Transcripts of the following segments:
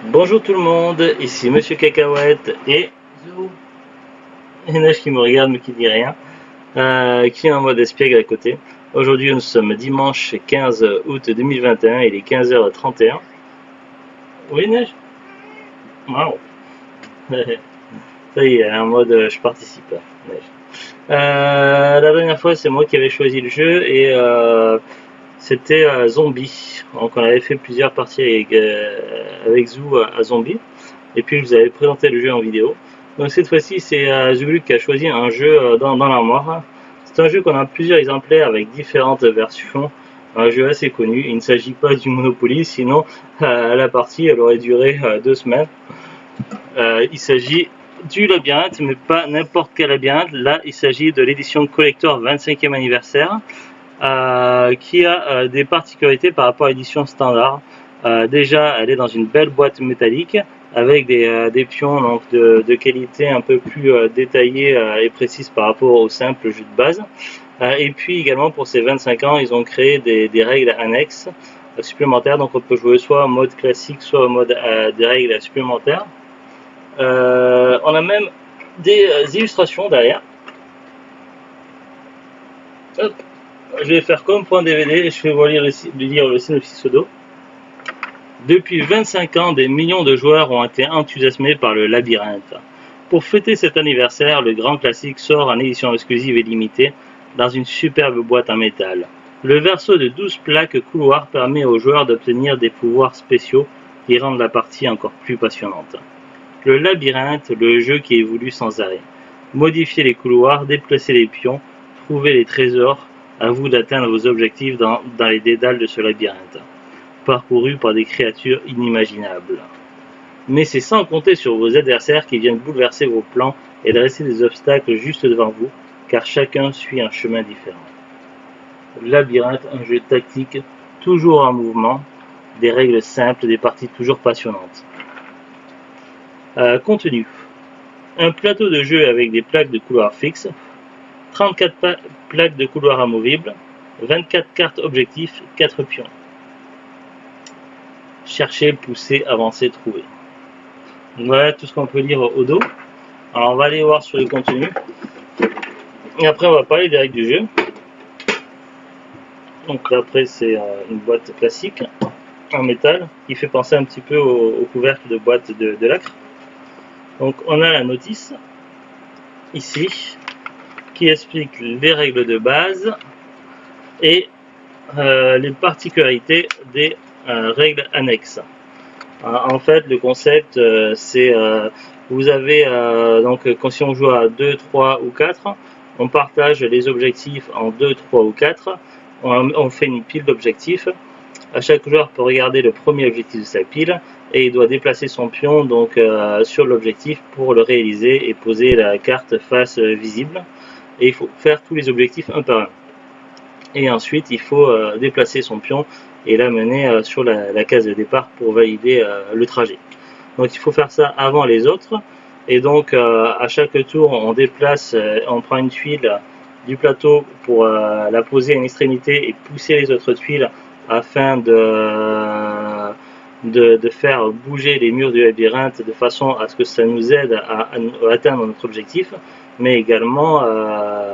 Bonjour tout le monde, ici Monsieur Cacahuète et Zou. Neige qui me regarde mais qui dit rien, qui est en mode espiègle à côté. Aujourd'hui nous sommes dimanche 15 août 2021, il est 15h31. Oui Neige. Wow. Ça y est, elle est en mode je participe. Neige. La dernière fois c'est moi qui avais choisi le jeu et c'était Zombie. Donc on avait fait plusieurs parties avec Zou à Zombie. Et puis je vous avais présenté le jeu en vidéo. Donc cette fois-ci c'est Zulu qui a choisi un jeu dans l'armoire. C'est un jeu qu'on a plusieurs exemplaires avec différentes versions. Un jeu assez connu. Il ne s'agit pas du Monopoly, sinon la partie elle aurait duré 2 semaines. Il s'agit du labyrinthe, mais pas n'importe quel labyrinthe. Là, il s'agit de l'édition collector 25e anniversaire, qui a des particularités par rapport à l'édition standard. Déjà, elle est dans une belle boîte métallique avec des pions donc, de qualité un peu plus détaillée et précise par rapport au simple jeu de base. Et puis également pour ces 25 ans, ils ont créé des règles annexes supplémentaires. Donc on peut jouer soit en mode classique, soit en mode des règles supplémentaires. On a même des illustrations derrière. Hop. Je vais faire comme point DVD et je vais vous lire le synopsis audio. Depuis 25 ans, des millions de joueurs ont été enthousiasmés par le labyrinthe. Pour fêter cet anniversaire, le grand classique sort en édition exclusive et limitée dans une superbe boîte en métal. Le verso de 12 plaques couloirs permet aux joueurs d'obtenir des pouvoirs spéciaux qui rendent la partie encore plus passionnante. Le labyrinthe, le jeu qui évolue sans arrêt. Modifiez les couloirs, déplacez les pions, trouvez les trésors, à vous d'atteindre vos objectifs dans les dédales de ce labyrinthe, parcouru par des créatures inimaginables. Mais c'est sans compter sur vos adversaires qui viennent bouleverser vos plans et dresser des obstacles juste devant vous, car chacun suit un chemin différent. Labyrinthe, un jeu tactique, toujours en mouvement, des règles simples, des parties toujours passionnantes. Contenu. Un plateau de jeu avec des plaques de couloirs fixes, 34 plaques de couloirs amovibles, 24 cartes objectifs, 4 pions. Chercher, pousser, avancer, trouver. Voilà tout ce qu'on peut lire au dos. Alors on va aller voir sur les contenus. Et après on va parler des règles du jeu. Donc là après c'est une boîte classique en métal qui fait penser un petit peu au couvercle de boîte de Lacre. Donc on a la notice ici qui explique les règles de base et les particularités des règles annexes. En fait, le concept, c'est vous avez donc quand si on joue à 2, 3 ou 4, on partage les objectifs en 2, 3 ou 4. On fait une pile d'objectifs. À chaque joueur peut regarder le premier objectif de sa pile et il doit déplacer son pion donc sur l'objectif pour le réaliser et poser la carte face visible. Et il faut faire tous les objectifs un par un. Et ensuite, il faut déplacer son pion et l'amener sur la case de départ pour valider le trajet. Donc il faut faire ça avant les autres. Et donc à chaque tour, on déplace, on prend une tuile du plateau pour la poser à une extrémité et pousser les autres tuiles afin de faire bouger les murs du labyrinthe de façon à ce que ça nous aide à atteindre notre objectif. Mais également,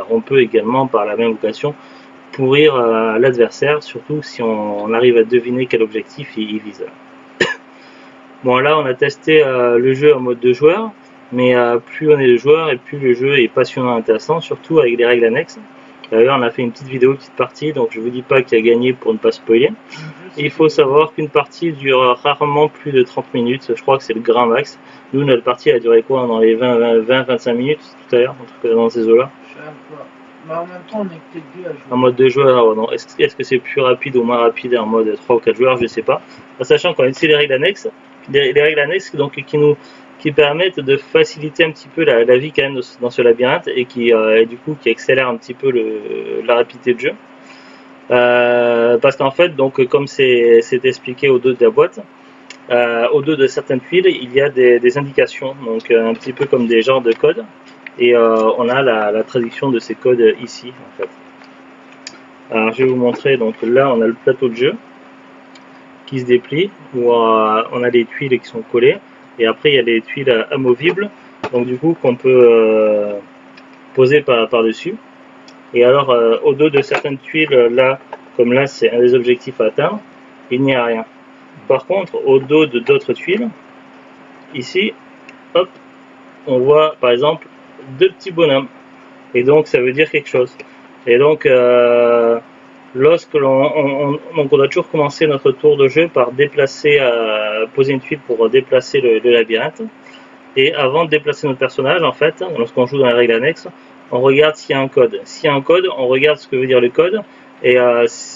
on peut également par la même occasion pourrir l'adversaire, surtout si on arrive à deviner quel objectif il vise. Bon là on a testé le jeu en mode 2 joueurs, mais plus on est de joueurs et plus le jeu est passionnant et intéressant, surtout avec les règles annexes. D'ailleurs on a fait une petite vidéo, une petite partie, donc je vous dis pas qui a gagné pour ne pas spoiler. Il faut savoir qu'une partie dure rarement plus de 30 minutes, je crois que c'est le grand max. Nous notre partie a duré quoi, dans les 20-25 minutes tout à l'heure, dans ces eaux-là. Mais en même temps, on est peut-être deux à jouer. En mode 2 joueurs, est-ce que c'est plus rapide ou moins rapide en mode 3 ou 4 joueurs, je ne sais pas. En sachant qu'on a ici les règles annexes, donc, qui permettent de faciliter un petit peu la vie quand même dans ce labyrinthe et qui accélère un petit peu la rapidité de jeu. Parce qu'en fait, donc, comme c'est expliqué au dos de la boîte, au dos de certaines tuiles, il y a des indications, donc un petit peu comme des genres de codes. Et on a la traduction de ces codes ici en fait. Alors je vais vous montrer, donc là on a le plateau de jeu qui se déplient, où on a les tuiles qui sont collées, et après il y a les tuiles amovibles, donc du coup qu'on peut poser par-dessus. Et alors au dos de certaines tuiles, là, comme là c'est un des objectifs à atteindre, il n'y a rien. Par contre, au dos de d'autres tuiles, ici, hop, on voit par exemple deux petits bonhommes. Et donc ça veut dire quelque chose. Et donc lorsque on doit toujours commencer notre tour de jeu par déplacer, poser une tuile pour déplacer le labyrinthe. Et avant de déplacer notre personnage, en fait, lorsqu'on joue dans les règles annexes, on regarde s'il y a un code. S'il y a un code, on regarde ce que veut dire le code. Et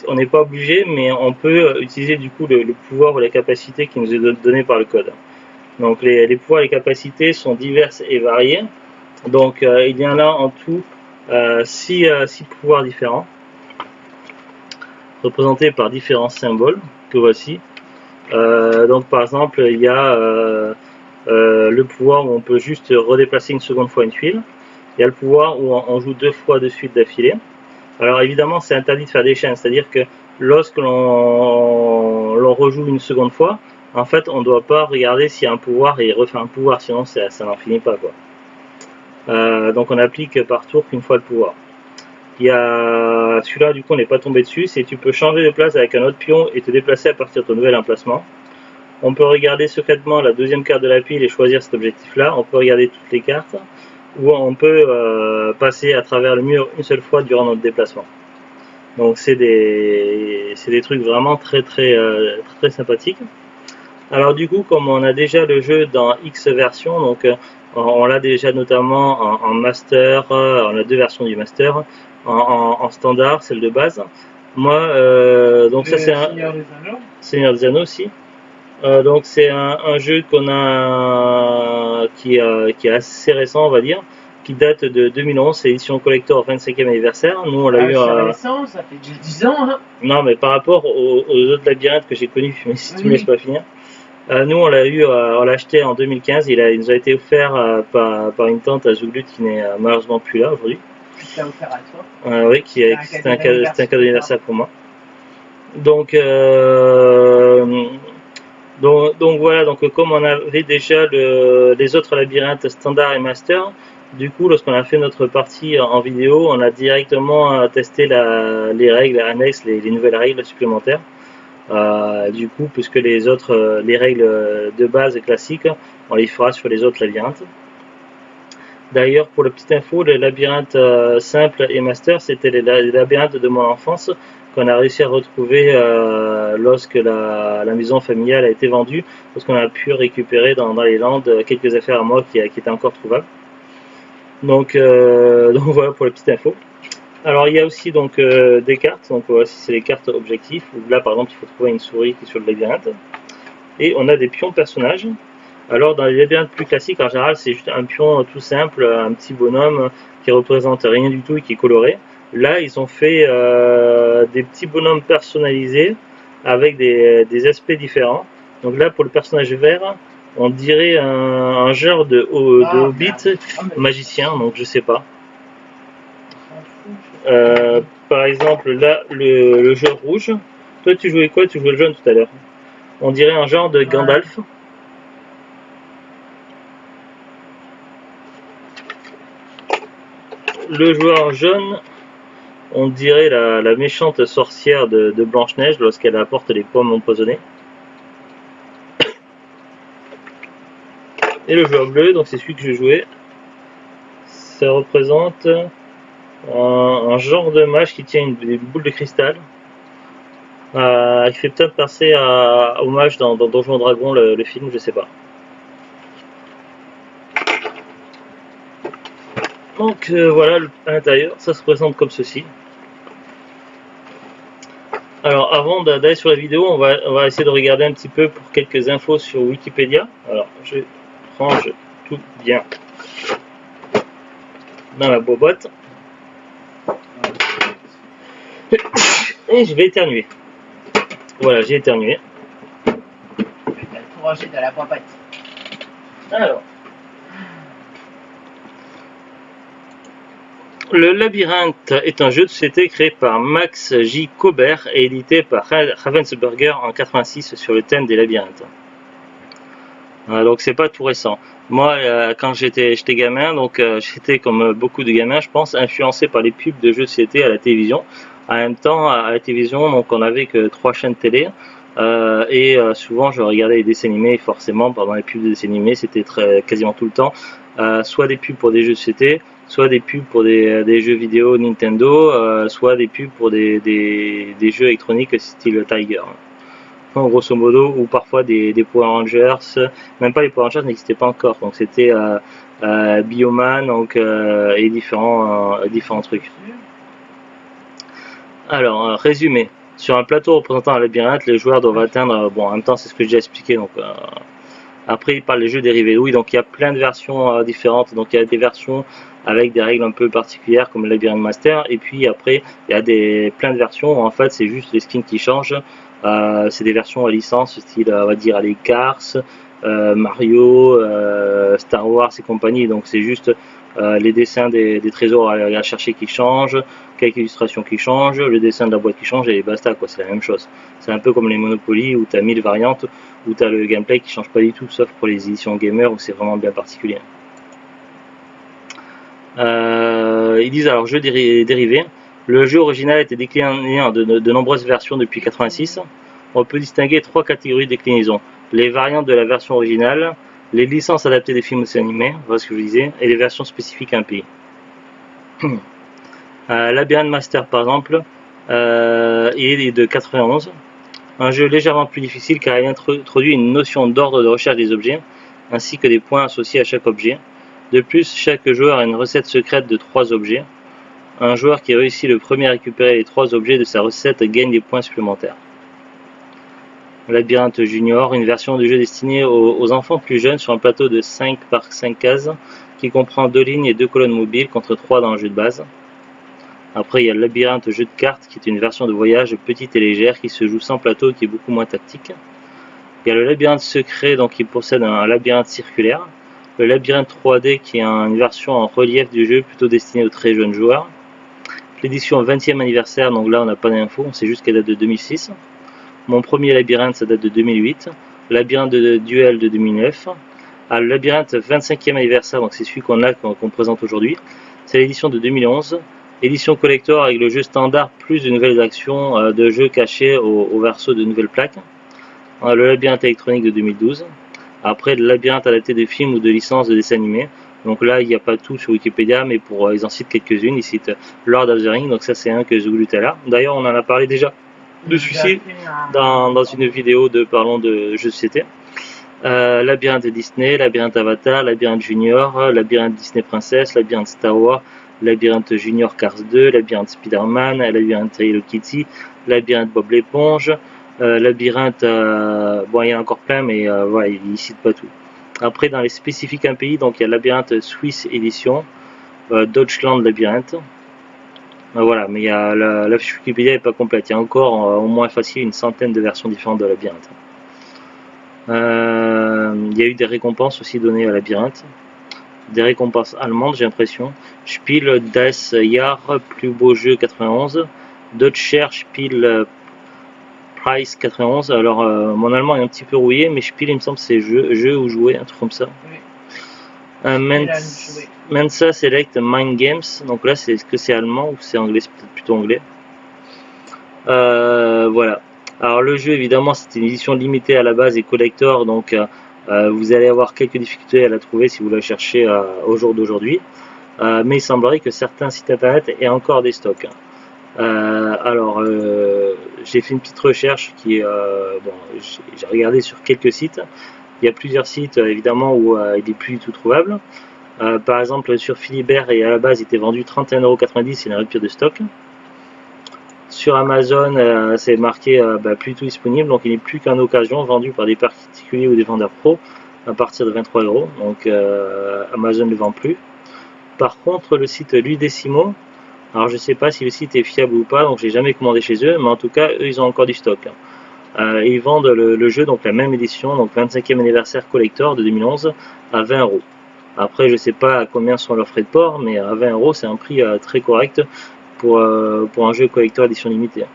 on n'est pas obligé, mais on peut utiliser du coup le pouvoir ou la capacité qui nous est donné par le code. Donc les pouvoirs et les capacités sont diverses et variées. Donc il y en a en tout 6 pouvoirs différents, représentés par différents symboles que voici. Donc par exemple, il y a le pouvoir où on peut juste redéplacer une seconde fois une tuile. Il y a le pouvoir où on joue 2 fois de suite d'affilée. Alors évidemment, c'est interdit de faire des chaînes, c'est-à-dire que lorsque l'on rejoue une seconde fois, en fait, on ne doit pas regarder s'il y a un pouvoir et refaire un pouvoir, sinon ça n'en finit pas, quoi. Donc on applique par tour qu'une fois le pouvoir. Il y a celui-là, du coup on n'est pas tombé dessus, c'est tu peux changer de place avec un autre pion et te déplacer à partir de ton nouvel emplacement. On peut regarder secrètement la deuxième carte de la pile et choisir cet objectif là. On peut regarder toutes les cartes, ou on peut passer à travers le mur une seule fois durant notre déplacement. Donc c'est des trucs vraiment très sympathiques. Alors du coup, comme on a déjà le jeu dans X versions, donc on l'a déjà notamment en master, on a 2 versions du master, en standard, celle de base. Moi, donc ça c'est un Seigneur des Anneaux aussi. Donc c'est un jeu qu'on a qui est assez récent, on va dire, qui date de 2011, c'est édition collector 25e anniversaire. Nous on l'a eu récent, ça fait déjà 10 ans hein. Non mais par rapport aux autres labyrinthes que j'ai connus, mais si tu me laisses pas finir. Nous on l'a eu, on l'a acheté en 2015, il nous a été offert par une tante à Zouglut qui n'est malheureusement plus là aujourd'hui. Qui t'a offert à toi? Oui, c'était un cadeau d'anniversaire pour moi. Donc voilà, donc comme on avait déjà les autres labyrinthes standard et master, du coup lorsqu'on a fait notre partie en vidéo, on a directement testé les règles annexes, les nouvelles règles supplémentaires. Du coup, puisque les règles de base classiques, on les fera sur les autres labyrinthes. D'ailleurs, pour la petite info, les labyrinthes simples et master, c'était les labyrinthes de mon enfance qu'on a réussi à retrouver lorsque la maison familiale a été vendue, parce qu'on a pu récupérer dans les Landes quelques affaires à moi qui étaient encore trouvables. Donc voilà pour la petite info. Alors il y a aussi donc des cartes, donc voici c'est les cartes objectifs, où là par exemple il faut trouver une souris qui est sur le labyrinthe. Et on a des pions personnages. Alors dans les labyrinthes plus classiques, en général c'est juste un pion tout simple, un petit bonhomme qui représente rien du tout et qui est coloré. Là ils ont fait des petits bonhommes personnalisés avec des aspects différents. Donc là pour le personnage vert, on dirait un genre de hobbit magicien, donc je sais pas. Par exemple là le joueur rouge, toi tu jouais quoi? Tu jouais le jaune tout à l'heure. On dirait un genre de Gandalf. Le joueur jaune, on dirait la méchante sorcière de Blanche-Neige lorsqu'elle apporte les pommes empoisonnées. Et le joueur bleu, donc c'est celui que je jouais, ça représente un genre de mage qui tient une boule de cristal. Il fait peut-être passer à hommage dans Donjons Dragons, le film, je sais pas. Donc voilà, à l'intérieur, ça se présente comme ceci. Alors avant d'aller sur la vidéo, on va essayer de regarder un petit peu pour quelques infos sur Wikipédia. Alors je range tout bien dans la boîte. Et je vais éternuer. Voilà, j'ai éternué. Tu as tout rangé dans la boîte. Alors, Le Labyrinthe est un jeu de société créé par Max J. Cobert et édité par Ravensburger en 86 sur le thème des labyrinthes. Donc c'est pas tout récent. Moi, quand j'étais gamin, donc j'étais comme beaucoup de gamins, je pense, influencé par les pubs de jeux de société à la télévision. En même temps, à la télévision, donc on avait que 3 chaînes télé. Souvent je regardais les dessins animés, forcément pendant les pubs de dessins animés c'était quasiment tout le temps soit des pubs pour des jeux de société, soit des pubs pour des jeux vidéo Nintendo, soit des pubs pour des jeux électroniques style Tiger, grosso modo, ou parfois des Power Rangers. Même pas, les Power Rangers n'existaient pas encore, donc c'était Bioman, donc et différents trucs. Alors résumé. Sur un plateau représentant un labyrinthe, les joueurs doivent atteindre, bon en même temps c'est ce que j'ai déjà expliqué, donc après il parle des jeux dérivés, oui, donc il y a plein de versions différentes, donc il y a des versions avec des règles un peu particulières comme le Labyrinthe Master, et puis après il y a plein de versions où en fait c'est juste les skins qui changent, c'est des versions à licence, style on va dire les Cars, Mario, Star Wars et compagnie, donc c'est juste les dessins des trésors à chercher qui changent, quelques illustrations qui changent, le dessin de la boîte qui change et basta quoi, c'est la même chose. C'est un peu comme les Monopoly où tu as 1000 variantes, où tu as le gameplay qui change pas du tout, sauf pour les éditions gamer où c'est vraiment bien particulier. Ils disent alors jeu dérivé. Le jeu original a été décliné en de nombreuses versions depuis 86. On peut distinguer 3 catégories de déclinaisons. Les variantes de la version originale, les licences adaptées des films ou séries animés, voilà ce que je vous disais, et les versions spécifiques à un pays. Labyrinthe Master par exemple, il est de 91. Un jeu légèrement plus difficile car il introduit une notion d'ordre de recherche des objets, ainsi que des points associés à chaque objet. De plus, chaque joueur a une recette secrète de 3 objets. Un joueur qui réussit le premier à récupérer les 3 objets de sa recette gagne des points supplémentaires. Labyrinthe Junior, une version du jeu destinée aux enfants plus jeunes sur un plateau de 5 par 5 cases qui comprend 2 lignes et 2 colonnes mobiles contre 3 dans le jeu de base. Après il y a le Labyrinthe jeu de cartes qui est une version de voyage petite et légère qui se joue sans plateau et qui est beaucoup moins tactique. Il y a le Labyrinthe secret donc qui possède un labyrinthe circulaire. Le Labyrinthe 3D qui est une version en relief du jeu plutôt destinée aux très jeunes joueurs. L'édition 20e anniversaire, donc là on n'a pas d'infos, on sait juste qu'elle date de 2006. Mon premier labyrinthe ça date de 2008. Le Labyrinthe de duel de 2009. Le Labyrinthe 25e anniversaire, donc c'est celui qu'on présente aujourd'hui. C'est l'édition de 2011. Édition collector avec le jeu standard plus de nouvelles actions de jeux cachés au verso de nouvelles plaques. Le Labyrinthe électronique de 2012. Après le Labyrinthe adapté de films ou de licences de dessins animés. Donc là il n'y a pas tout sur Wikipédia, mais ils en citent quelques-unes. Ils citent Lord of the Rings, donc ça c'est un que j'ai voulu tout à l'heure. D'ailleurs on en a parlé déjà de celui-ci dans une vidéo parlons de jeux de société. Labyrinthe Disney, Labyrinthe Avatar, Labyrinthe Junior, Labyrinthe Disney Princess, Labyrinthe Star Wars, Labyrinthe Junior Cars 2, Labyrinthe Spider-Man, Labyrinthe Hello Kitty, Labyrinthe Bob l'éponge, Labyrinthe, bon il y en a encore plein mais voilà, il ne cite pas tout. Après dans les spécifiques un pays, donc il y a Labyrinthe Swiss édition, Deutschland Labyrinthe. Voilà, mais la fiche Wikipédia n'est pas complète, il y a encore au moins facile une centaine de versions différentes de Labyrinthe. Il y a eu des récompenses aussi données à Labyrinthe, des récompenses allemandes j'ai l'impression. Spiel des Jahr, plus beau jeu 91, Deutscher Spiel Prize 91, alors mon allemand est un petit peu rouillé, mais Spiel il me semble c'est jeu ou jouer, un truc comme ça. Oui. Mensa Select Mind Games, donc là est-ce que c'est allemand ou c'est anglais, c'est peut-être plutôt anglais. Voilà. Alors le jeu évidemment c'est une édition limitée à la base et collector, donc vous allez avoir quelques difficultés à la trouver si vous la cherchez au jour d'aujourd'hui, mais il semblerait que certains sites internet aient encore des stocks. Alors j'ai fait une petite recherche qui bon, j'ai regardé sur quelques sites. Il y a plusieurs sites évidemment où il n'est plus du tout trouvable. Par exemple sur Philibert et à la base il était vendu 31,90 €, il y a une rupture de stock. Sur Amazon c'est marqué plus du tout disponible, donc il n'est plus qu'en occasion vendu par des particuliers ou des vendeurs pro à partir de 23 €, donc Amazon ne le vend plus. Par contre le site Ludecimo, alors je sais pas si le site est fiable ou pas, donc j'ai jamais commandé chez eux, mais en tout cas eux ils ont encore du stock. Ils vendent le jeu, donc la même édition, donc 25e anniversaire collector de 2011 à 20 €. Après, je sais pas à combien sont leurs frais de port, mais à 20 euros, c'est un prix très correct pour un jeu collector édition limitée.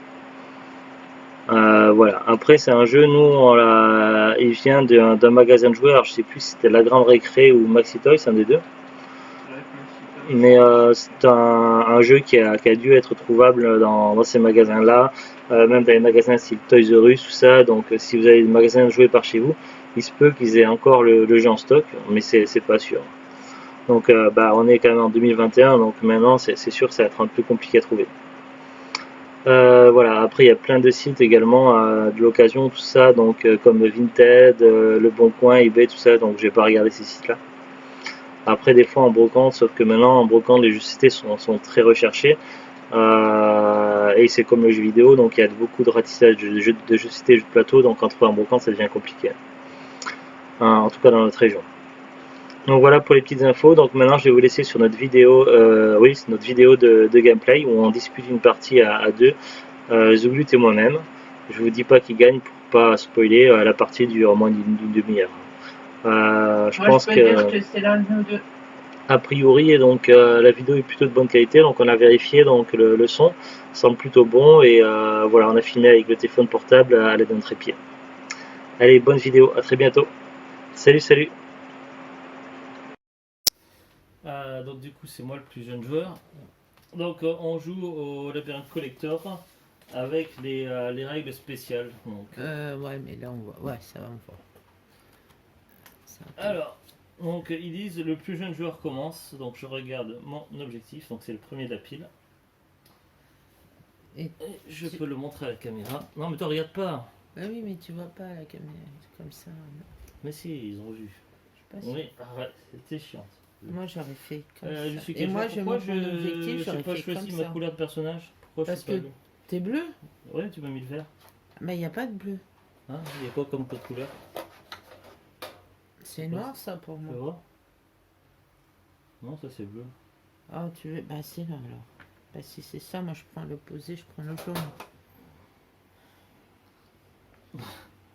Voilà. Après, c'est un jeu, il vient d'un magasin de joueurs, je sais plus si c'était La Grande Récré ou Maxi Toys, c'est un des deux. Mais c'est un jeu qui a dû être trouvable dans ces magasins-là, même dans les magasins style Toys R Us, tout ça. Donc, si vous avez des magasins de jouets par chez vous, il se peut qu'ils aient encore le jeu en stock, mais c'est pas sûr. Donc, on est quand même en 2021, donc maintenant, c'est sûr que ça va être un peu compliqué à trouver. Voilà, après il y a plein de sites également de l'occasion, tout ça, donc comme Vinted, Le Bon Coin, eBay, tout ça, donc je vais pas regarder ces sites-là. Après des fois en brocante, sauf que maintenant en brocante les jeux de société sont très recherchés. Et c'est comme le jeu vidéo, donc il y a beaucoup de ratissage de jeux de société, de jeux de plateau, donc en trouver en brocante ça devient compliqué. En tout cas dans notre région. Donc voilà pour les petites infos. Donc maintenant je vais vous laisser sur notre vidéo, notre vidéo de gameplay où on dispute une partie à deux. Zouglut et moi-même. Je vous dis pas qui gagne pour pas spoiler, la partie dure au moins d'une demi-heure. Je pense que c'est l'un de nous deux. a priori et donc la vidéo est plutôt de bonne qualité, donc on a vérifié, donc le son semble plutôt bon et voilà, on a filmé avec le téléphone portable à l'aide d'un trépied. Allez, bonne vidéo, à très bientôt. Salut, salut. Donc du coup c'est moi le plus jeune joueur. Donc on joue au labyrinthe collector avec les règles spéciales. Donc, Ouais, mais là on voit. Ouais, ça va, on voit. alors, donc ils disent le plus jeune joueur commence. Donc je regarde mon objectif. Donc c'est le premier de la pile. Et je peux le montrer à la caméra. Non mais toi regarde pas. Ah oui, mais tu vois pas la caméra comme ça. Mais si, ils ont vu. Je sais pas. Oui, arrête, c'était chiant. Moi j'aurais fait comme ça. Je suis Et moi pourquoi je mon objectif, j'ai pas choisi ma couleur de personnage. Pourquoi Parce je suis pas que bleu? t'es bleu. Ouais, tu m'as mis le vert. Mais il n'y a pas de bleu. Hein, il y a quoi comme code couleur? C'est noir ça pour Tu moi. vas voir? Non, ça c'est bleu. Ah, tu veux. Bah, c'est là alors. Bah, si c'est ça, moi je prends l'opposé, je prends le jaune.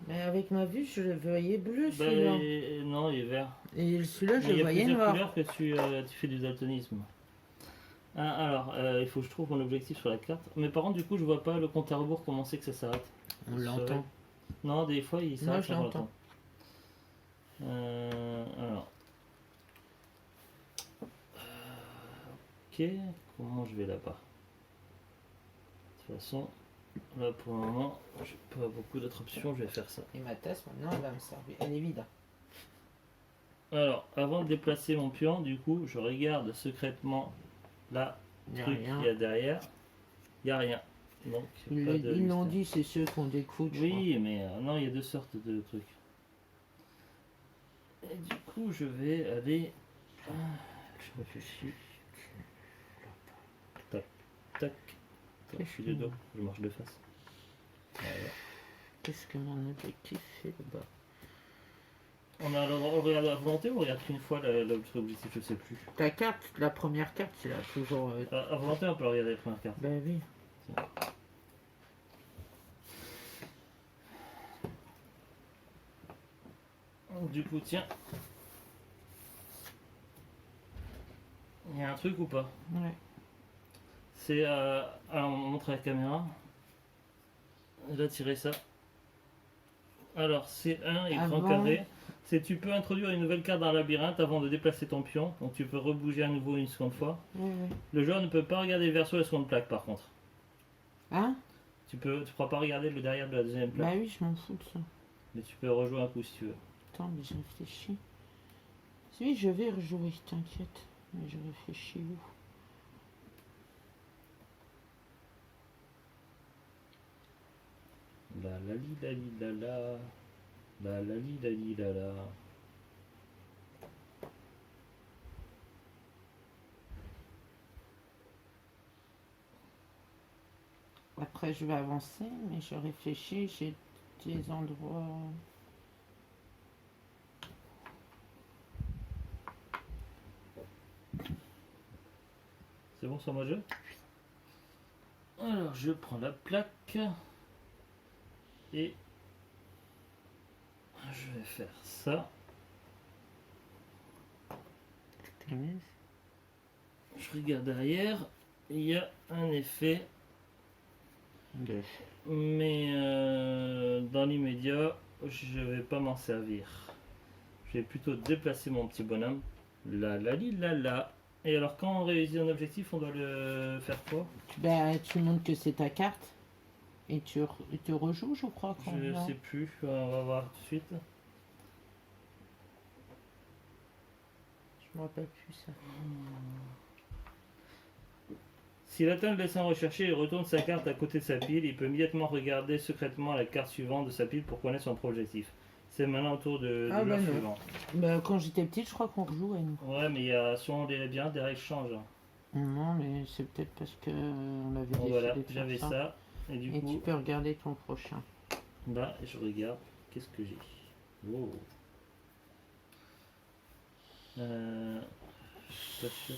Mais avec ma vue, je le voyais bleu celui-là. Non, il est vert. Et celui-là, je Mais le voyais noir. il y a plusieurs couleurs que tu fais du daltonisme. Alors, il faut que je trouve mon objectif sur la carte. Mais par contre, du coup, je vois pas le compte à rebours, comment c'est que ça s'arrête. On l'entend. Non, des fois, il s'arrête. Moi, je l'entends. Alors. Ok, comment je vais là-bas? De toute façon, là pour le moment, j'ai pas beaucoup d'autres options, je vais faire ça. Et ma tasse, maintenant, elle va me servir. Elle est vide. Alors, avant de déplacer mon pion, du coup, je regarde secrètement là, truc qu'il y a derrière. Il n'y a rien. Donc, ils l'ont dit, c'est ceux qu'on découvre. Oui, mais non, il y a deux sortes de trucs. Et du coup, je vais aller. Je réfléchis. Tac, tac. Je suis de dos, je marche de face. Voilà. Qu'est-ce que mon objectif fait là-bas? On regarde à volonté ou on regarde qu'une fois l'objectif, je sais plus. Ta carte, la première carte, c'est là toujours. À volonté, on peut regarder la première carte. Ben oui. Du coup, tiens. Il y a un truc ou pas? Ouais. C'est. Alors, on montre à la caméra. Là, tirer ça. Alors, C1 écran carré. C'est tu peux introduire une nouvelle carte dans le labyrinthe avant de déplacer ton pion. Donc, tu peux rebouger à nouveau une seconde fois. Le joueur ne peut pas regarder le verso et la seconde plaque, par contre. Hein? Tu pourras pas regarder le derrière de la deuxième plaque. Bah oui, je m'en fous de ça. Mais tu peux rejouer un coup si tu veux. Attends, mais je réfléchis. Oui, je vais rejouer, t'inquiète. Mais je réfléchis où? La la li la li la la. La la li la li la la. Après, je vais avancer, mais je réfléchis, j'ai des endroits. C'est bon sur mon jeu? Alors, je prends la plaque. Et je vais faire ça. tennis. Je regarde derrière, il y a un effet, mais dans l'immédiat, je vais pas m'en servir. Je vais plutôt déplacer mon petit bonhomme. Là, là, là, là. Et alors, quand on réussit un objectif, on doit le faire quoi? Ben, tu montres que c'est ta carte et tu rejoues, je crois. Je sais plus, on va voir tout de suite. Je me rappelle plus ça. S'il atteint le dessin recherché et retourne sa carte à côté de sa pile, il peut immédiatement regarder secrètement la carte suivante de sa pile pour connaître son objectif. C'est maintenant au tour de Ah, l'heure bah non. suivante. Ben, quand j'étais petite, je crois qu'on rejouait, nous. Ouais, mais il y a souvent des labyrinthes, des règles changent. Non, mais c'est peut-être parce que on avait Bon, décidé voilà, de faire j'avais ça. Et du Et tu coup, peux regarder ton prochain. là, je regarde. Qu'est-ce que j'ai? Wow. Je suis pas sûr.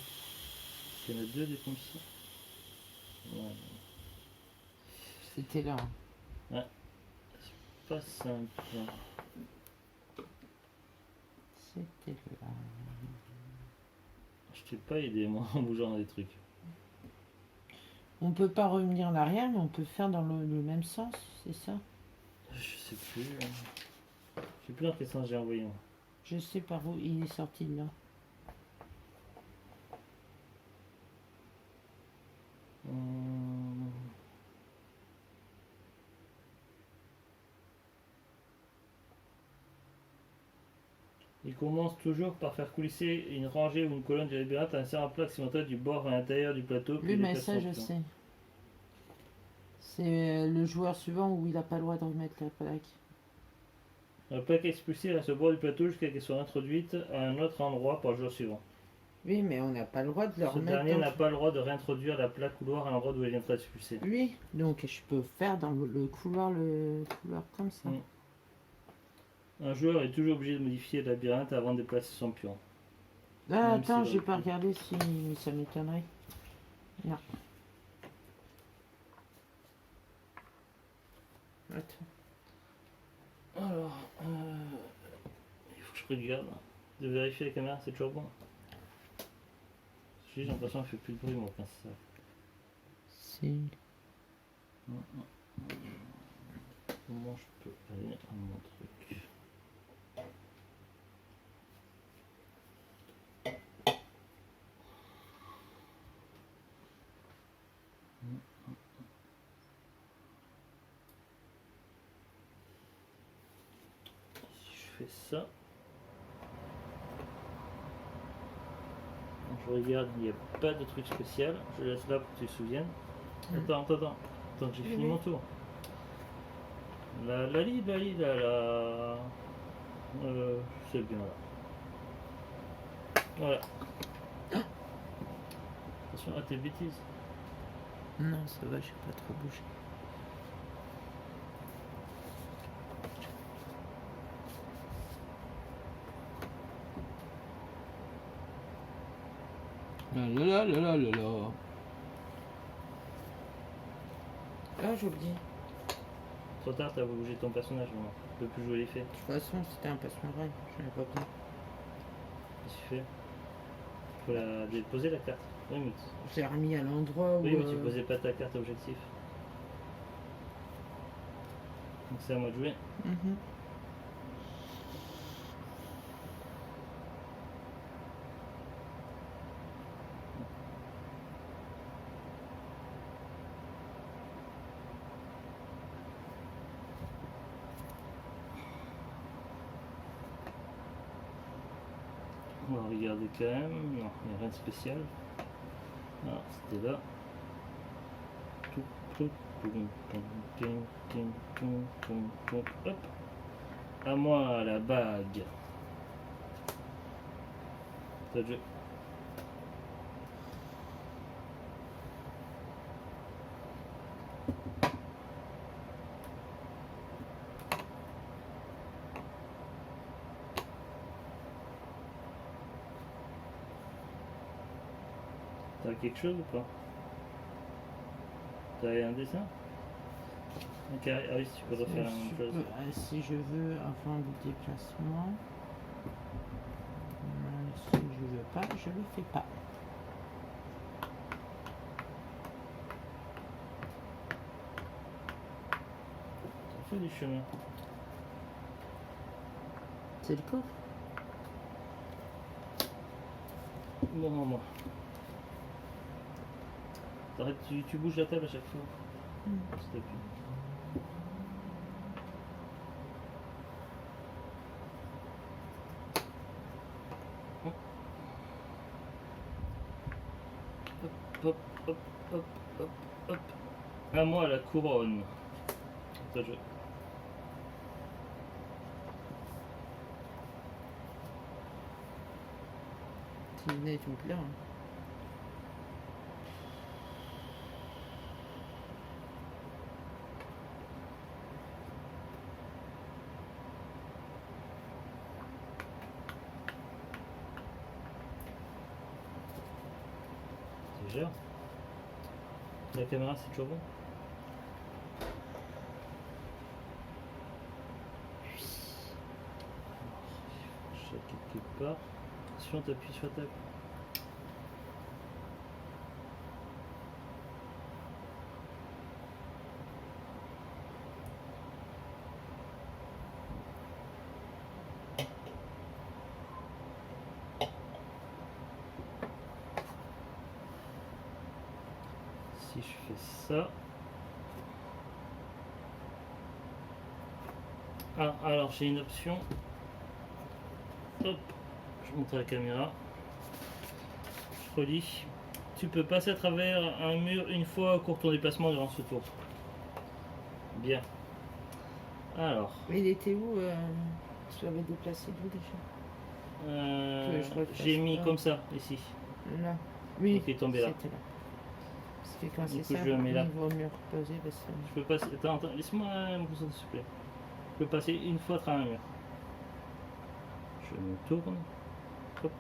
Il y en a deux des comme ça. Ouais, C'était là. pas simple. C'était là. Je t'ai pas aidé, moi, en bougeant des trucs. On peut pas revenir en arrière, mais on peut faire dans le même sens, c'est ça? Je sais plus. Je sais plus dans quel sens j'ai envoyé. Moi. Je sais par où il est sorti de là. Il commence toujours par faire coulisser une rangée ou une colonne de labyrinthe à un certain plat accidentel du bord à l'intérieur du plateau. Oui, mais ça, je sais. C'est le joueur suivant où il n'a pas le droit de remettre la plaque. La plaque expulsée reste au bord du plateau jusqu'à ce qu'elle soit introduite à un autre endroit par le joueur suivant. Oui, mais on n'a pas le droit de le Ce remettre. dernier n'a pas le droit de réintroduire la plaque couloir à l'endroit d'où elle vient d'être expulsée. Oui, donc je peux faire dans le couloir comme ça. Un joueur est toujours obligé de modifier le labyrinthe avant de déplacer son pion. Ah, Même attends, si j'ai pas regardé si ça m'étonnerait. Non. Attends. Alors, il faut que je regarde. De vérifier la caméra, c'est toujours bon. J'ai l'impression qu'elle fait plus de bruit, moi, quand c'est ça. Si. Comment je peux aller à mon truc? Si je fais ça, je regarde, il n'y a pas de truc spécial. Je laisse là pour que tu te souviennes. Attends que j'ai fini mon tour. La c'est bien là. Voilà. Attention à tes bêtises. Non, ça va, j'ai pas trop bougé. Là. Ah, j'ai oublié. Trop tard, t'as bougé ton personnage, maintenant. Tu peux plus jouer l'effet. De toute façon, c'était un passe-muraille. Je n'avais pas bien. Qu'est-ce que tu fais? Il faut la déposer la carte. Oui, mais Je l'ai remis à l'endroit où. oui, mais tu posais pas ta carte objectif. Donc c'est à moi de jouer. On va regarder quand même. Non, il n'y a rien de spécial. Ah, c'était là. Hop. À moi la bague. Ça te joue. T'as quelque chose ou pas? T'as un dessin? Ok, ah oui, tu peux refaire la même chose. Si je veux, avant le déplacement. Si je veux pas, je le fais pas. Ça fait du chemin. C'est le coffre. Bon, moi. T'arrêtes, tu bouges la table à chaque fois. S'il te plaît. Hop, hop, hop, hop, hop. À moi la couronne. Ça, je... Ces lunettes vont plaire. Hein. C'est gère. La caméra, c'est toujours bon. Je sais quelque part. Si on t'appuie sur la table. Si je fais ça. Ah, alors j'ai une option. Hop, je montre à la caméra. Je relis. Tu peux passer à travers un mur une fois au cours de ton déplacement durant ce tour. Bien. Alors. Mais il était où tu l'avais déplacé d'où déjà J'ai mis comme ça, ici. Là. Oui, Donc il est tombé là. c'était là. Parce que quand Du c'est coup, ça, je le mets là. il vaut mieux reposer parce que... Je peux passer. Attends, laisse-moi me concentrer s'il te plaît. Je peux passer une fois à travers un mur. Je me tourne. Hop.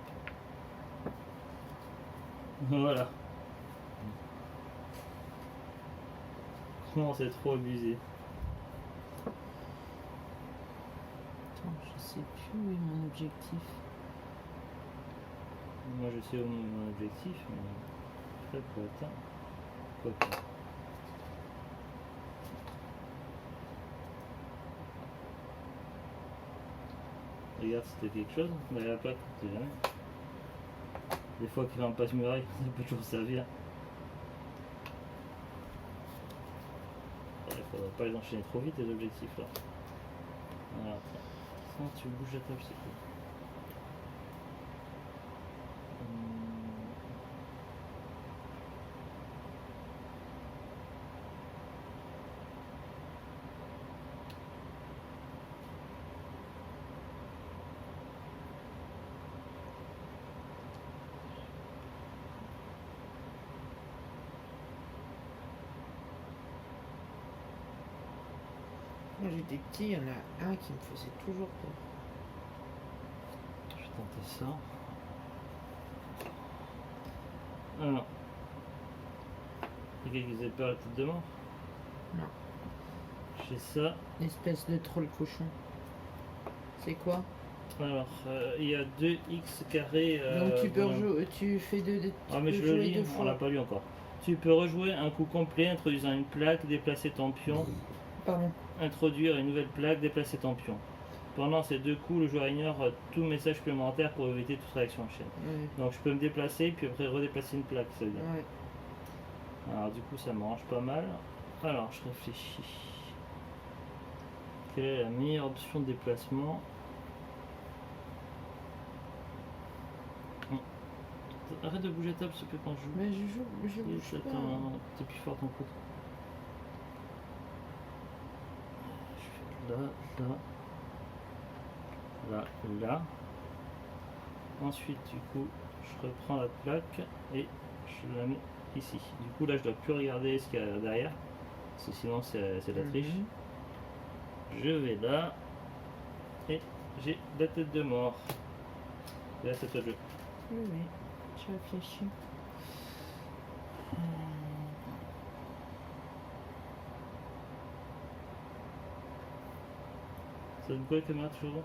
Voilà. Non, c'est trop abusé. Attends, je sais plus où est mon objectif. Moi je sais où est mon objectif, mais après pour atteindre. Quoi. Regarde si c'était quelque chose, derrière la plaque, tu sais jamais. Des fois qu'il rentre pas ce muraille, ça peut toujours servir. Il faudrait pas les enchaîner trop vite les objectifs là. Voilà. Sinon tu bouges la table, c'est cool. Quand j'étais petit, il y en a un qui me faisait toujours peur. Je vais tenter ça. Alors. Il y a quelqu'un qui faisait peur à la tête de mort? Non. J'ai ça. L'espèce de troll cochon. C'est quoi? Alors, il y a 2x carré. Donc tu peux voilà. rejouer, tu fais Ah, mais je le lis, on l'a pas lu encore. Tu peux rejouer un coup complet, introduisant une plaque, déplacer ton pion. Pardon. Introduire une nouvelle plaque, déplacer ton pion. Pendant ces deux coups, le joueur ignore tout message supplémentaire pour éviter toute réaction en chaîne. Ouais. Donc je peux me déplacer, puis après redéplacer une plaque, ça veut dire. Ouais. Alors du coup, ça m'arrange pas mal. Alors, je réfléchis. Quelle est la meilleure option de déplacement? Arrête de bouger la table, s'il te plaît, quand je joue. Mais je bouge pas. T'es plus fort ton coup. Je fais là. Ensuite, du coup, je reprends la plaque et je la mets ici. Du coup, là, je dois plus regarder ce qu'il y a derrière, parce que sinon, c'est la triche. Je vais là et j'ai la tête de mort. Et là, c'est toi le jeu. Oui, oui. Je réfléchis. Ça donne quoi la caméra toujours?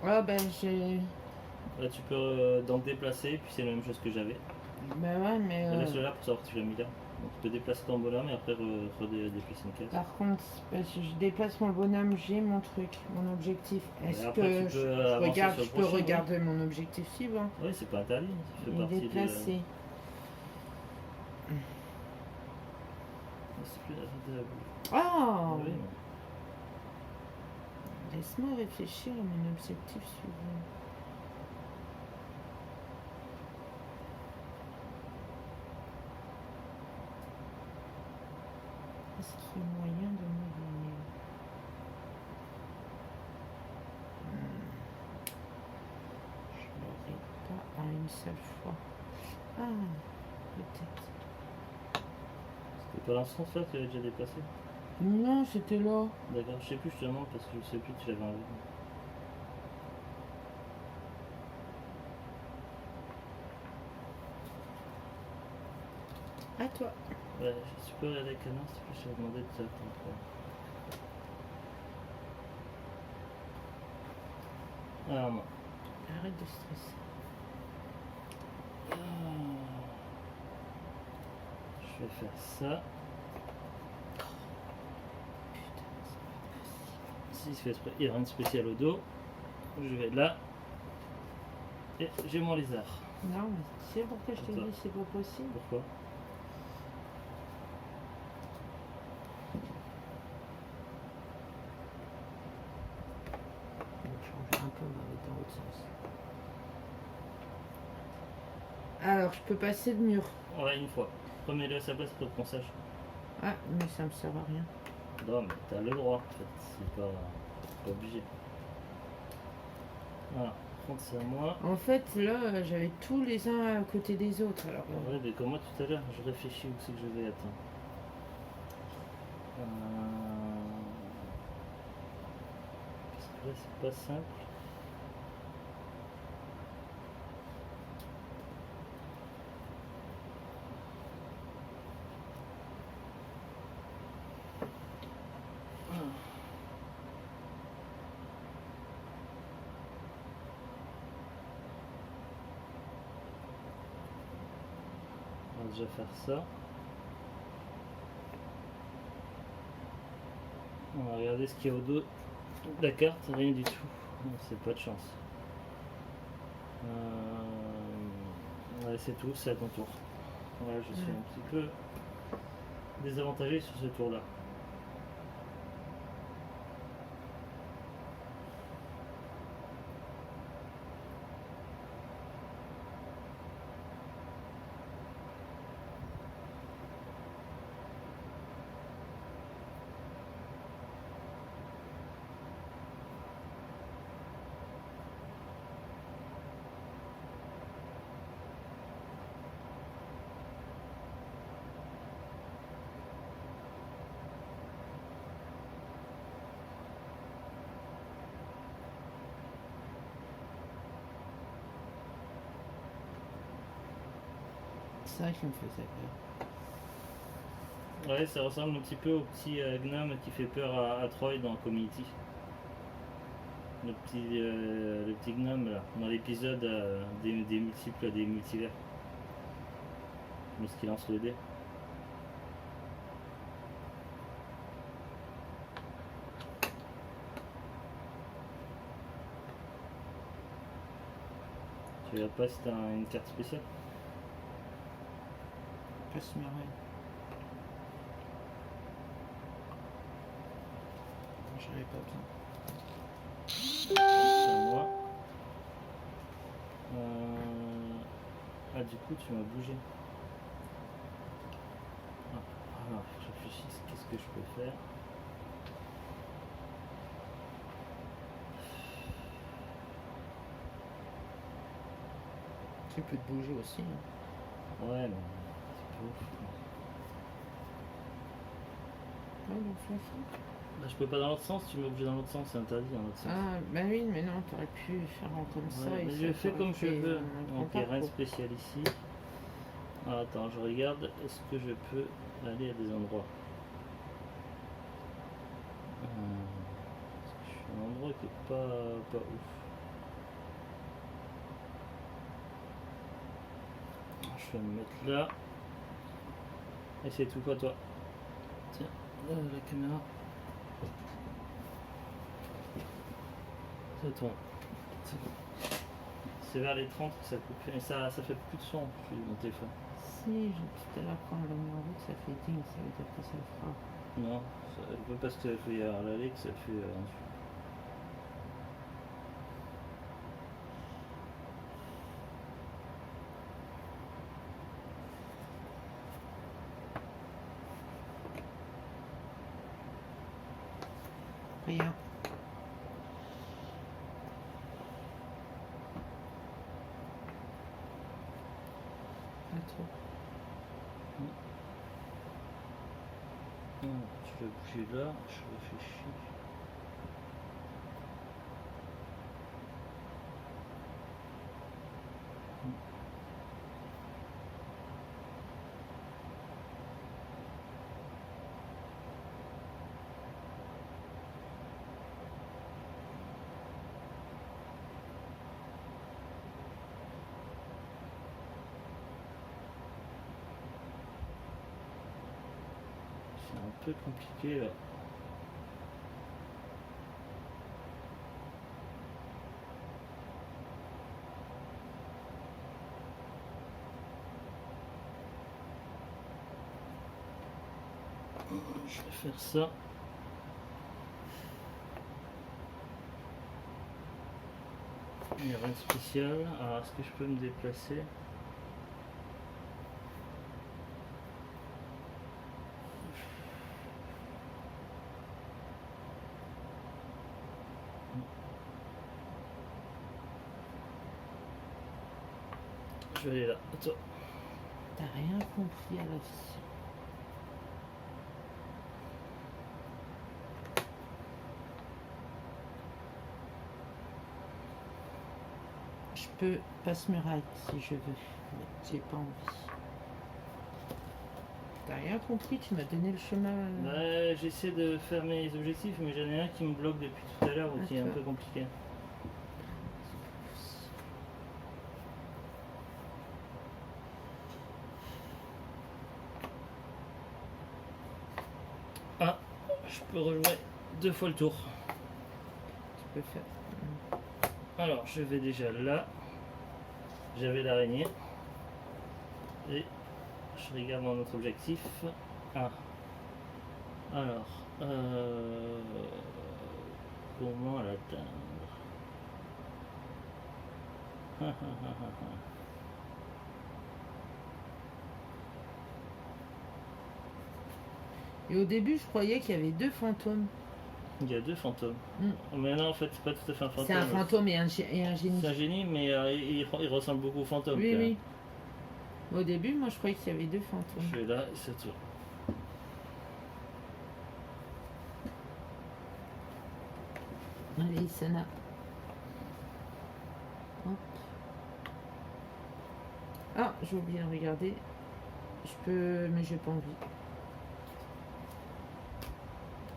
Ah ben j'ai... Là, tu peux donc déplacer, puis c'est la même chose que j'avais. Ben ouais, mais... Laisse-le là pour savoir que tu l'as mis là. Donc, tu peux déplacer ton bonhomme et après redéplacer une case. Par contre, parce que je déplace mon bonhomme, j'ai mon truc, mon objectif. Est-ce après, que tu peux je avancer regarde, sur le je peux prochain, oui. regarder mon objectif suivant? Oui, c'est pas interdit, ça fait Il est partie déplacé. de... C'est plus agréable. Oh Oui, Laisse-moi réfléchir à mon objectif suivant. Est-ce qu'il y a moyen de me venir? Je l'aurai pas à une seule fois. Ah, peut-être. c'était pas dans ce sens-là que tu avais déjà déplacé. Non, c'était là. D'accord, je sais plus, je te demande parce que je sais plus que tu l'avais enlevé. À toi. Ouais, tu peux regarder avec Canon, s'il te plaît, je t'avais demandé de t'attendre. Alors, moi. Arrête de stresser. Je vais faire ça. Si je fais exprès, il n'y a rien de spécial au dos. Je vais là. Et j'ai mon lézard. Non, mais tu sais pourquoi je te Attends. dis c'est pas possible? Pourquoi? Je vais changer un peu, on va aller dans l'autre sens. Alors, je peux passer le mur. Ouais, une fois. Remets-le à sa place pour qu'on sache. Ah, mais ça me sert à rien. Non, mais t'as le droit, en fait. C'est pas obligé. Voilà, prendre ça à moi. En fait, là, j'avais tous les uns à côté des autres. Alors, Ouais, mais comme moi tout à l'heure, je réfléchis où c'est que je vais. Attends. Parce que là, c'est pas simple. On va déjà faire ça. On va regarder ce qu'il y a au dos de la carte, rien du tout. C'est pas de chance. Ouais, c'est tout, c'est à ton tour. Voilà, je suis un petit peu désavantagé sur ce tour-là. c'est vrai qu'il me faisait peur. Ouais, ça ressemble un petit peu au petit gnome qui fait peur à Troy dans Community. Le petit gnome là, dans l'épisode des multiples, des multivers. Lorsqu'il lance le dé. Tu regardes pas si t'as une carte spéciale? Passe merveille. J'en avais pas besoin. C'est à moi. Ah, du coup, tu m'as bougé. Alors, je réfléchis, qu'est-ce que je peux faire? Tu peux te bouger aussi. Hein. Ouais, mais c'est pas ouf. Ouais, donc je m'en fous. Bah, je peux pas dans l'autre sens, tu m'as bougé dans l'autre sens, c'est interdit dans l'autre sens. Ah, bah oui, mais non, t'aurais pu faire comme ça. Ouais, et mais ça je fais t'aurait comme je fait veux. un Donc, grand il n'y a rien de parcours. spécial ici. Ah, attends, je regarde, est-ce que je peux aller à des endroits? Parce que je suis à un endroit qui est pas ouf. je vais me mettre là. Et c'est tout quoi toi? Tiens, là, la caméra. C'est ton. C'est vers les 30 que ça coupe. Et ça fait plus de son, je suis mon téléphone. Si, tout à l'heure quand on l'a mis en route, ça fait ding, ça veut dire que ça le fera. Non, parce que il y avoir l'aller que ça fait Rien. Pas trop. Non, je vais bouger là, je réfléchis. C'est un peu compliqué là. Je vais faire ça. Il n'y a rien de spécial. Alors est-ce que je peux me déplacer? Je vais aller là. Attends. T'as rien compris à la vie. Je peux passe muraille si je veux, mais j'ai pas envie. T'as rien compris, tu m'as donné le chemin. Ouais, j'essaie de faire mes objectifs, mais j'en ai un qui me bloque depuis tout à l'heure ou qui est un Attends. peu compliqué. Ah, je peux rejouer 2 fois le tour. Tu peux faire. Alors, je vais déjà là. J'avais l'araignée. Et je regarde mon autre objectif. Ah. Alors, comment l'atteindre? Et au début, je croyais qu'il y avait 2 fantômes. Il y a 2 fantômes. Mm. Mais non, en fait, c'est pas tout à fait un fantôme. C'est un fantôme et un génie. C'est un génie, mais il ressemble beaucoup au fantôme. Oui, quand même. oui. Au début, moi, je croyais qu'il y avait 2 fantômes. Je vais là, et c'est tout. Allez, Sana. Hop. Ah, j'ai oublié de regarder. Je peux, mais j'ai pas envie.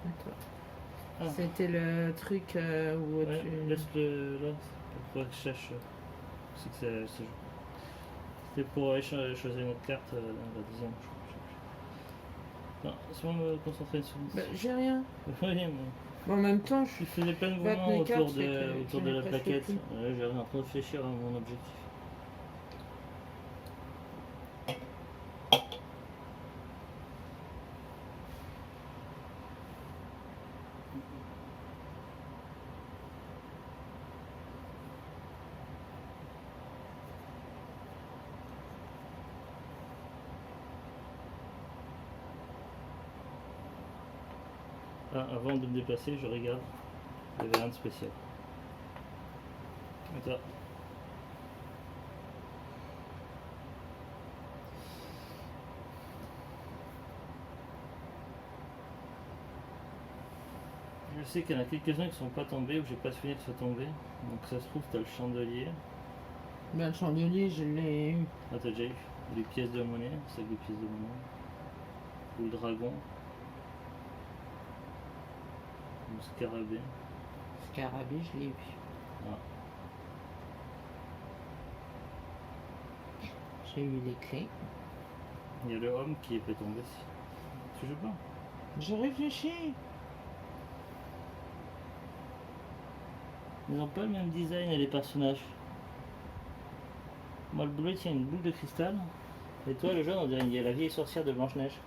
Attends. Ah. C'était le truc où Ouais, tu... laisse-le là. Pour que je cherche. C'est que ça joue. C'était pour choisir une autre carte dans la deuxième. Non, c'est bon, me concentrer sur. Bah, j'ai rien. Oui, mais. Mais en même temps, Il faisait plein de Battre mouvements mes cartes, autour c'est que autour je de n'ai la presque plaquette. plus. J'avais en train de réfléchir à mon objectif. Ah, avant de me déplacer, je regarde. Il n'y avait rien de spécial. Attends. Je sais qu'il y en a quelques-uns qui sont pas tombés ou j'ai pas souvenir qu'ils soient tombés. Donc ça se trouve, t'as le chandelier. ben, le chandelier, je l'ai eu. Ah, t'as déjà eu les pièces de monnaie, c'est des pièces de monnaie. Ou le dragon. Ou le scarabée. Scarabée, je l'ai eu. Ah. J'ai eu les clés. Il y a le homme qui est fait tomber. Tu joues pas? Je réfléchis. Ils n'ont pas le même design les personnages. Moi le bleu tient une boule de cristal. Et toi le jaune on dirait il y a la vieille sorcière de Blanche-Neige.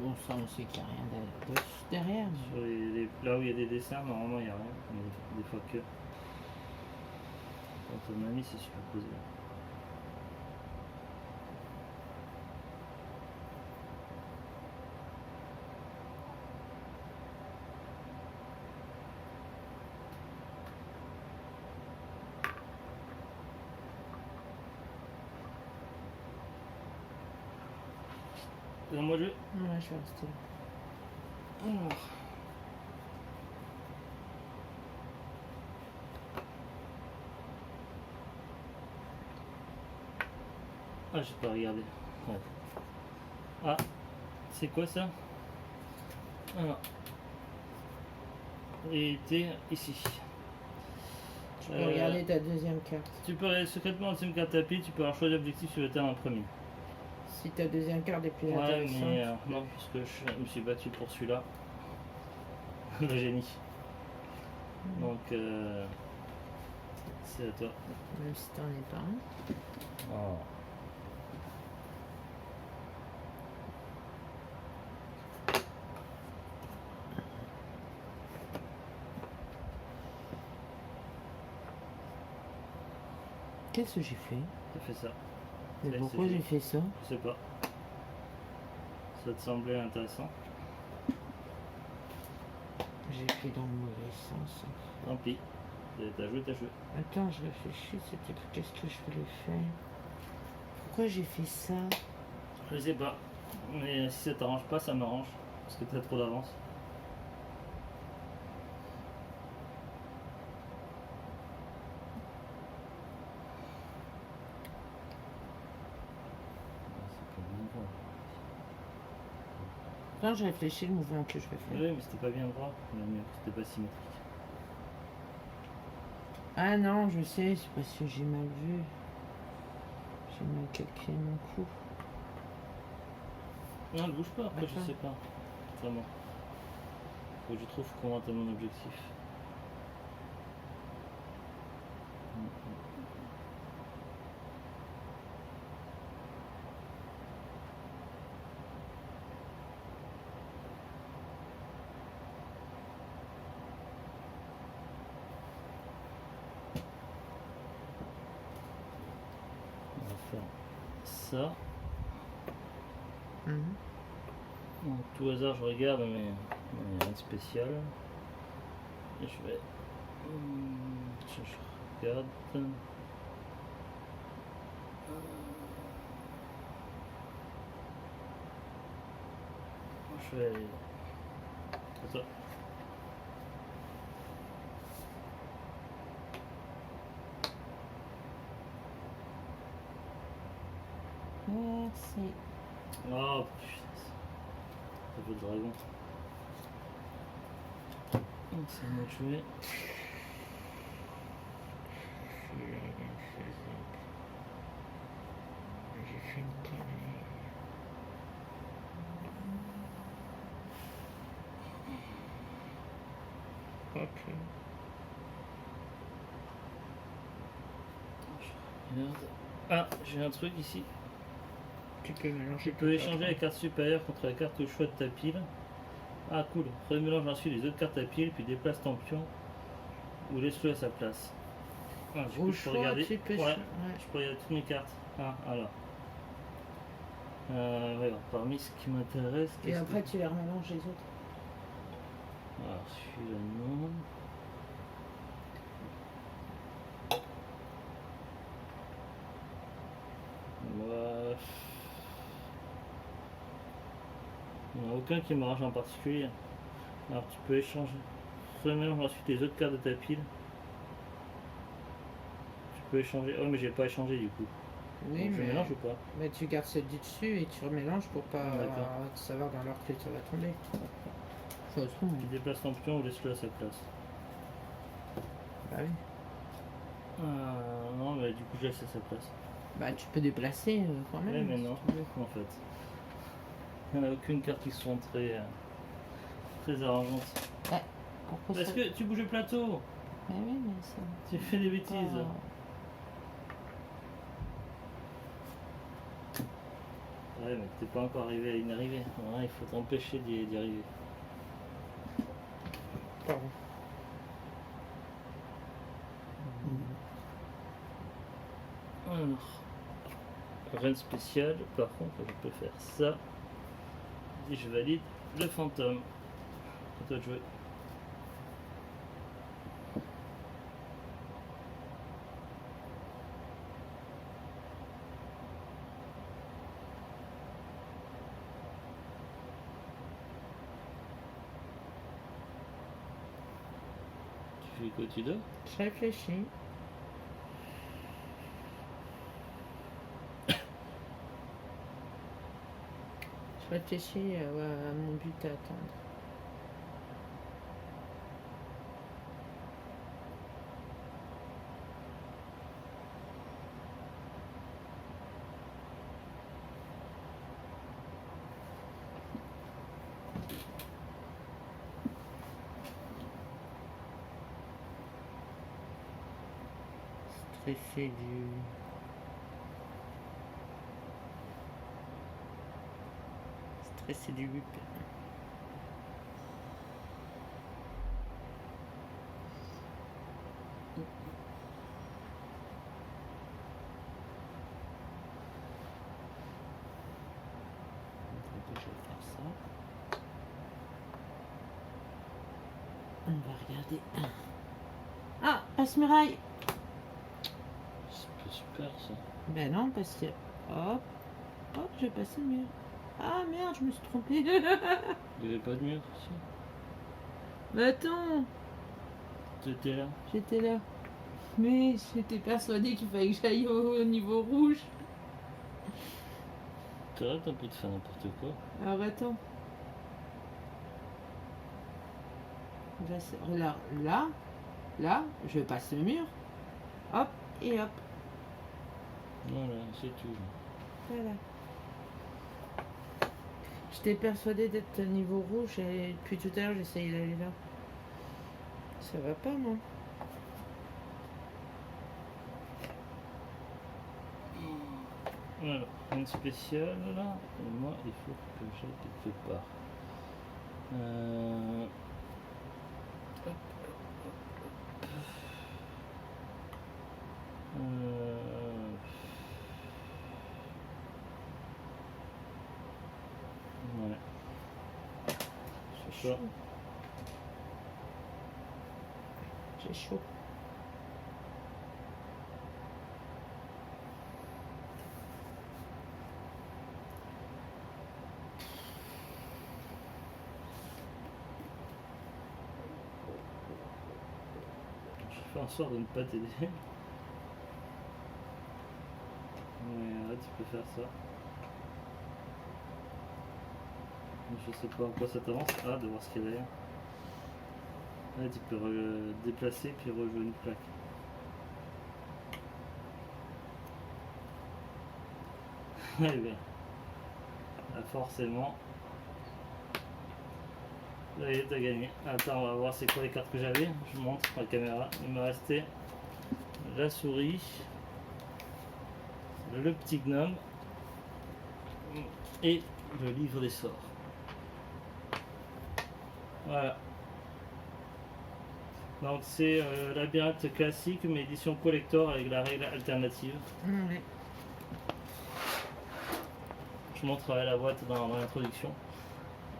Bon, ça, on sait qu'il n'y a rien derrière. Sur là où il y a des dessins, normalement il n'y a rien. Mais des fois que. Quand ton ami c'est superposé. Moi je. Ouais, je vais rester là. Alors. Ah, j'ai pas regardé. Ouais. Ah, c'est quoi ça? Alors. Et t'es ici. Tu peux regarder ta deuxième carte. Tu peux secrètement en deuxième carte tapis, tu peux avoir choisi l'objectif sur le terrain en premier. Si ta deuxième carte est plus Ouais, intéressante. mais non, parce que je me suis battu pour celui-là. Le génie. Donc, c'est à toi. Même si t'en es pas un. Oh. Qu'est-ce que j'ai fait? T'as fait ça. Mais C'est pourquoi fait. j'ai fait ça? Je sais pas. Ça te semblait intéressant? J'ai fait dans le mauvais sens. Tant pis. T'as joué, t'as joué. Attends, je réfléchis, c'était qu'est-ce que je voulais faire? Pourquoi j'ai fait ça? Je sais pas. Mais si ça t'arrange pas, ça m'arrange. Parce que t'as trop d'avance. Quand je réfléchis le mouvement que je vais faire. Oui, mais c'était pas bien droit. C'était pas symétrique. Ah non, je sais, c'est parce que j'ai mal vu. J'ai mal calculé mon coup. Non, ne bouge pas, après je Attends. sais pas. Vraiment. Faut que je trouve comment t'as mon objectif. On va faire ça. Mhm. Donc, tout hasard, je regarde, mais il n'y a rien de spécial. Et je vais. Je regarde. Je vais. C'est ça. Merci. Oh putain. Ça fait le dragon. C'est à moi de jouer. J'ai fait une connerie. Ok. Regarde. Ah, j'ai un truc ici. Tu peux mélanger. Tu peux échanger la carte supérieure contre la carte au choix de ta pile. Ah cool. Remélange ensuite les autres cartes à pile, puis déplace ton pion ou laisse-le à sa place. Ah, du coup, Au je peux choix, regarder. tu peux. Ouais, Ouais. je peux regarder toutes mes cartes. Ah, alors. Ouais, alors, parmi ce qui m'intéresse. Et après, tu les remélanges les autres. Alors, celui-là, non. Ouais. Il n'y en a aucun qui m'arrange en particulier. Alors tu peux échanger. Remélange ensuite les autres cartes de ta pile. Tu peux échanger. Oh mais j'ai pas échangé du coup. Oui, Donc, je mais mélange ou pas? tu gardes celle du dessus et tu remélanges pour pas D'accord. savoir dans l'heure que ça va tomber. Ça se trouve. Tu déplaces ton pion ou laisse-le à sa place. Bah oui. Non mais du coup je laisse à sa place. Bah tu peux déplacer quand même. Oui mais si non, tu veux. en fait. Il n'y en a aucune carte qui sont très arrangeantes. Pourquoi Est-ce ça... que tu bouges le plateau? Bah oui, mais ça... Tu fais des bêtises. Ouais mais t'es pas encore arrivé à une arrivée. Ouais, il faut t'empêcher d'y arriver. Pardon. Alors, rien de spécial, par contre je peux faire ça. Et je valide le fantôme. À toi de jouer. Tu fais quoi, tu dors? Je réfléchis. Je réfléchis à mon but à atteindre. Stresser du whip. Je vais faire ça. On va regarder. Ah, passe-muraille. C'est pas super ça. Ben non, parce que... Hop, hop, j'ai passé le mur. Ah merde, je me suis trompée. Il n'y avait pas de mur ici. Mais attends, T'étais là. j'étais là. Mais j'étais persuadée qu'il fallait que j'aille au niveau rouge. T'arrêtes un peu de faire n'importe quoi. Alors attends. Là, je passe le mur. Hop, et hop. Voilà, c'est tout. Voilà. J'étais persuadée d'être au niveau rouge et depuis tout à l'heure j'essayais d'aller là. Ça va pas, non? Alors, une spéciale là. Et moi, il faut que j'aille quelque part. Hop, hop, hop, hop. Ouais. C'est ça. J'ai chaud. Je fais en sorte de ne pas t'aider. Ouais, tu peux faire ça. Je sais pas en quoi ça t'avance. Ah, de voir ce qu'il y a derrière. Là, tu peux déplacer puis rejouer une plaque. Eh bien, là, forcément. Là, t'as gagné. Attends, on va voir c'est quoi les cartes que j'avais. Je montre la caméra. Il me restait la souris, le petit gnome et le livre des sorts. Voilà. Donc c'est labyrinthe classique mais édition collector avec la règle alternative. Ouais. Je montrerai la boîte dans l'introduction.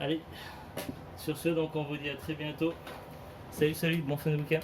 Allez, sur ce donc on vous dit à très bientôt. Salut, bon fin de week-end.